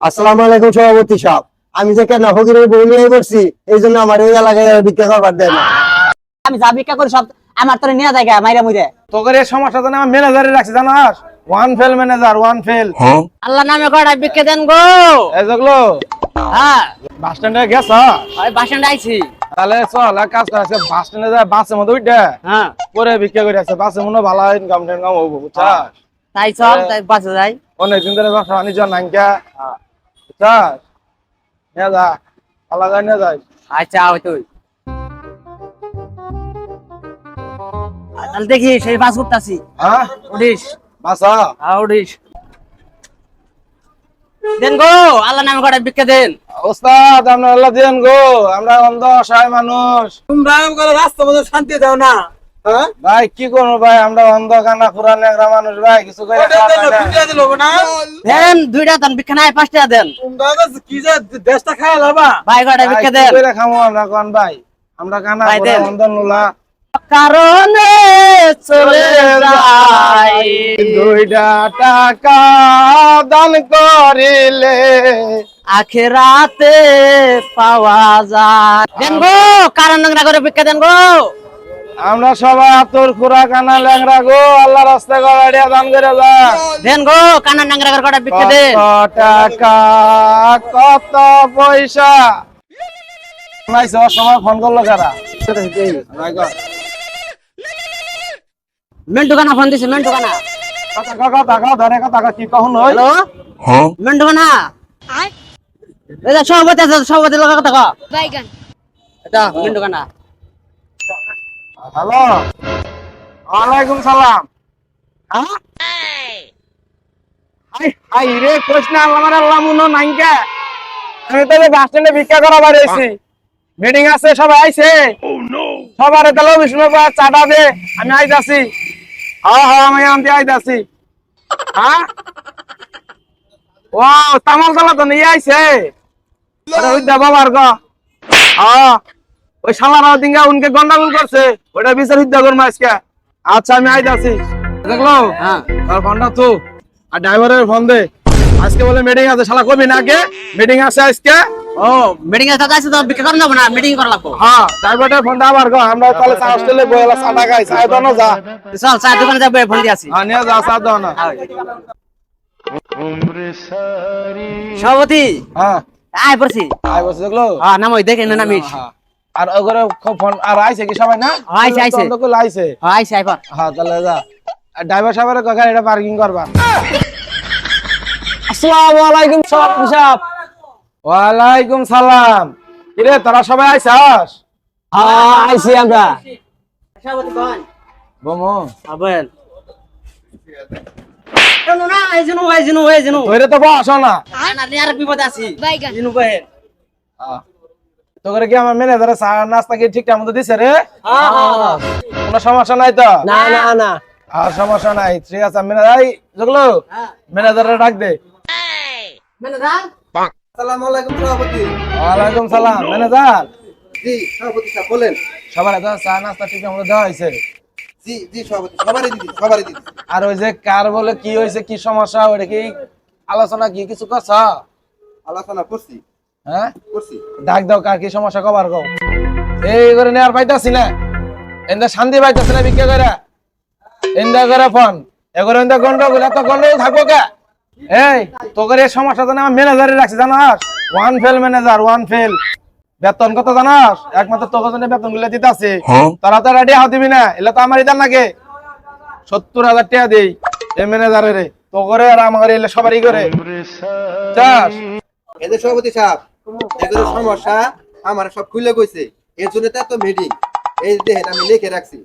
আসসালামু আলাইকুম সভাপতি সাহেব। আমি যে কেন ফকিরের বউ নিয়ে বসছি, এই জন্য আমার এই এলাকায় ভিক্ষা করবার দেয় না। আমি যা ভিক্ষা করি সব আমার তোরে নিয়ে যায় মাইরা মুইরে। তোকে এই সমস্যা তো আমি ম্যানেজারে রাখছি জানাস, one file manager, one file. Allah নামে কয়টা ভিক্ষা দেন গো। এই যেগুলো হ্যাঁ বাস স্ট্যান্ডে গেছ, ওই বাসন আইছি। তাহলে চল এক কাজ করে, বাস স্ট্যান্ডে যায় বাসের মধ্যে উঠে হ্যাঁ পরে ভিক্ষা করে আছে, বাসে মনে হয় ভালো ইনকাম টিনকাম হবো, বুঝছাস? তাই চল তাই বাসে যাই। অনেকদিন ধরে ব্যবসা বাণিজ্য নাঙ্কা, বুঝছাস? নিয়ে যা, ভালো যায় নিয়ে যাই। আচ্ছা ওই তুই তাহলে দেখি সেই বাস উঠতাছি। হ্যাঁ উঠিস। বাসা হ্যাঁ উঠিস। দেন গো আল্লাহ নামে কয়টা ভিক্ষা দেন। ওস্তাদ আপনার আল্লাহ দিয়েন গো, আমরা অন্ধ অসহায় মানুষ। তোমরা করে রাস্তা মধ্যে শান্তি দাও না। হ্যাঁ ভাই কি করবো ভাই, আমরা অন্ধ কানা পুরা নেংরা মানুষ ভাই, কিছু করে খাওয়া যায় না। দেন দুইটা দেন ভিক্ষা নাই পাঁচটা দেন। তোমরা কি যে দেশটা খায় লাবা। ভাই কয়টা ভাই, ভিক্ষা কি দেন। করে খামো আমরা কোন ভাই, আমরা কানা ভাই পুরা দেন। অন্ধ নুলা। কারণে চলে যায় দুইটা টাকা দান করিলে আখেরাতে পাওয়া যায়। দেন গো কারণ নোংরা করে ভিক্ষা দেন গো। আমরা সবাই আতর খুরা কানা ল্যাংরা গো, আল্লাহ রাস্তায় গাড়িয়া দান করে যা। দেন গো কানা নোংরা করে কয়টা ভিক্ষা দেন। কত টাকা কত পয়সা নাইছে, ওর সময় ফোন করলো কারা? ভাই কর। মেন্টু কানা ফোন দিছে। মেন্টু কানা কথা কাকা টাকা ধরে কথা কি কখন হই? হ্যালো মেন্টু কানা এটা সভাপতি আছে, সভাপতি লোক কথা কও। বাইগান এটা মেন্টু কানা। হ্যালো, ওয়ালাইকুম সালাম। হ্যাঁ হাই হাই রে কৃষ্ণ, আমার আল্লাহ মুনো নাইকা। আমি তো বাস স্ট্যান্ডে ভিক্ষা করা বাড়িয়েছি, মিটিং আছে, সবাই আইছে। সবার তাহলে বিষ্ণু চাটা দে, আমি আইতাছি। হ্যাঁ হ্যাঁ আমি আনতে আইতাছি। হ্যাঁ ও তামাল চালা তো নিয়ে আইছে, ওই দা বাবার গো। হ্যাঁ ওই শালারা দিঙ্গা উনকে গন্ডাগোল করছে, ওটা বিচার হত্যা করবো আজকে। আচ্ছা আমি আইতাছি। দেখলো হ্যাঁ আর ফোনটা তো আর ড্রাইভারের ফোন দে, আজকে বলে মিটিং আছে। শালা কবি না আগে মিটিং আছে আজকে। ও মিটিং এর সাথে আছে তো ভিক্ষা করতে হবে না, মিটিং করা লাগবে। হ্যাঁ ড্রাইভারের ফোনটা আবার গো, আমরা তাহলে চা হোস্টেলে বইলা চাটা খাই, চা দাও না যা। চল চা দোকানে যাবে ফোন দিয়েছি। হ্যাঁ নিয়ে যা, চা দাও না। সভাপতি হ্যাঁ আয় পড়ছি। আই বসে দেখলো। হ্যাঁ নাম ওই দেখেন নামিস। হ্যাঁ আর ওগরে খুব ফোন আর আইছে কি সবাই না? আইছে, আইছে। তো কল আইছে। হ্যাঁ আইছে আইবার। হ্যাঁ তাহলে যা, ড্রাইভার সাহেবের কাকা এটা পার্কিং করবা। আসসালামু আলাইকুম সভাপতি সাহেব। ওয়ালাইকুম সালাম। কিরে তোরা সবাই আইছাস? হ্যাঁ আইছি আমরা। সভাপতি কোন? বমো আবেন কেন না আইজনু আইজনু আইজনু তোরে তো বসো না। না আর বিপদ আছি বাইগান জিনু বহেন। তোকে কি আমার ম্যানেজারে চা নাস্তা কি ঠিকঠাক মতো দিছে রে? হ্যাঁ হ্যাঁ কোনো সমস্যা নাই তো? না না না আর সমস্যা নাই, ঠিক আছে। ম্যানেজার জগলো, হ্যাঁ ম্যানেজারে ডাক দে। ম্যানেজার আসসালামু আলাইকুম সভাপতি। ওয়ালাইকুম সালাম। ম্যানেজার জি সভাপতি সাহেব বলেন। সবার তো চা নাস্তা ঠিকঠাক মতো দেওয়া হয়েছে? জি জি সভাপতি সবারই দিদি সবারই দিদি। আর ওই যে কার বলে কি হয়েছে, কি সমস্যা, ওটা কি আলোচনা কি কিছু করছ? আলোচনা করছি হ্যাঁ করছি। ডাক দাও, কার কি সমস্যা কবার কও। এই করে নেয়ার পাইতাছি না, এন্দা শান্তি পাইতাছি না ভিক্ষা করে। এন্দা করে ফোন এগরে এন্দা গন্ডগোল, এত গন্ডগোল থাকবো কে? এই তোকে এই সমস্যা তো আমার ম্যানেজারে রাখছি জানাস, one file manager, one fail. বেতন কত জানাস? একমাত্র তোকে জন্য বেতন গুলো দিতে আছে, তারা তো রেডি হাও দিবি না, এলে তো আমার ইদার নাকি 70,000 টাকা দেই এই ম্যানেজারের। তোকে আর আমার এলে সবারই করে চাস। এই যে সভাপতি সাহেব এগুলো সমস্যা আমার সব খুলে কইছে, এর জন্য তো এত মিটিং। এই দেখেন আমি লিখে রাখছি।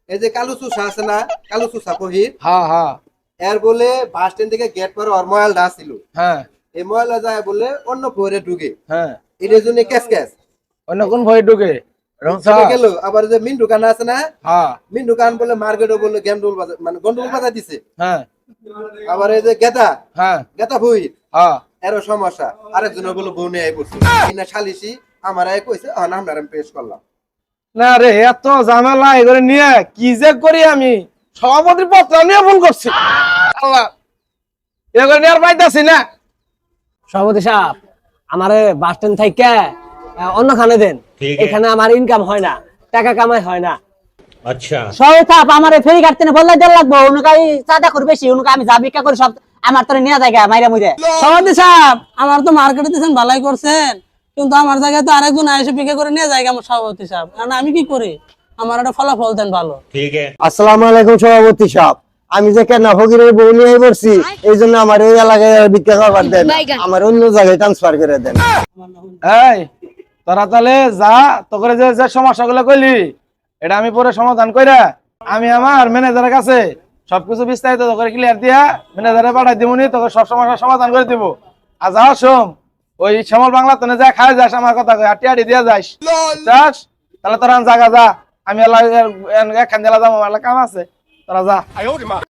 এই যে কালু চুষা আছে না, কালু চুষা পহির, হ্যাঁ হ্যাঁ এর বলে বাস স্ট্যান্ড থেকে গেট পরে ওর ময়লাটা আসছিল, হ্যাঁ এই ময়লা যায় বলে অন্য ফোরে ঢুকে, হ্যাঁ। এটার জন্য ক্যাশ ক্যাশ অন্য কোন ভয় ঢুকে? গেল। আবার যে মিন্টু কান আছে না, হ্যাঁ মিন্টু কান বলে মার্কেটও বলে গেন্ডুল বাজার মানে গন্ডুল বাজার দিছে। হ্যাঁ আবার এই যে গেদা হ্যাঁ গেদা ভুই হ্যাঁ। এরও সমস্যা, আরেকজনের বলে বউ নিয়ে আই পড়ছে, এই না সালিশি আমার আয় কইছে আমরা আমি পেশ করলাম। না রে এত ঝামেলা এগুলো নিয়ে কি যে করি আমি, সভাপতির পত্র নিয়ে ফোন করছি। আল্লাহ এগুলো নিয়ে আর পাইতাছি না। সভাপতি সাহেব আমারে বাস স্ট্যান্ড থেকে অন্য খানে দেন, এখানে আমার ইনকাম হয় না, টাকা কামাই হয় না। अच्छा সভাপতি সাহেব আমার ফেরি কাটতে না বললে দেন লাগবো, উনকাই চাঁদা করে বেশি, উনকা আমি যা ভিক্ষা করি সব আমার তোরে নিয়ে জায়গা মাইরা মুইরে। সভাপতি সাহেব আমার তো মার্কেটে দিয়েছেন ভালাই করছেন, কিন্তু আমার জায়গায় তো আরেকজন এসে বিক্রি করে নিয়ে যায় আমার সভাপতি সাহেব, কারণ আমি কি করি, আমার একটা ফলাফল দেন ভালো। ठीक है আসসালামু আলাইকুম সভাপতি সাহেব, আমি যে কেন ফকিরের বউ নিয়ে পড়ছি এই জন্য আমার এই এলাকায় আর ভিক্ষা করবার দেন না। আমার অন্য জায়গায় ট্রান্সফার করে দেন। এই তোরা তাহলে যা, তোকে যে যে সমস্যাগুলো কইলি এটা আমি পরে সমাধান কইরা আমি আমার ম্যানেজারের কাছে সবকিছু বিস্তারিত তোকে ক্লিয়ার দিয়া ম্যানেজারে পাঠাই দিবনি, তোকে সব সমস্যার সমাধান করে দিব। আর যাও শোন, ওই শ্যামল বাংলা তো যা খাই যাস আমার কথা কই, আটি আটি দিয়া যাস যাস, তাহলে তোরা জায়গা যা, আমি এখান জেলা যাবো, কাম আছে, তোরা যা।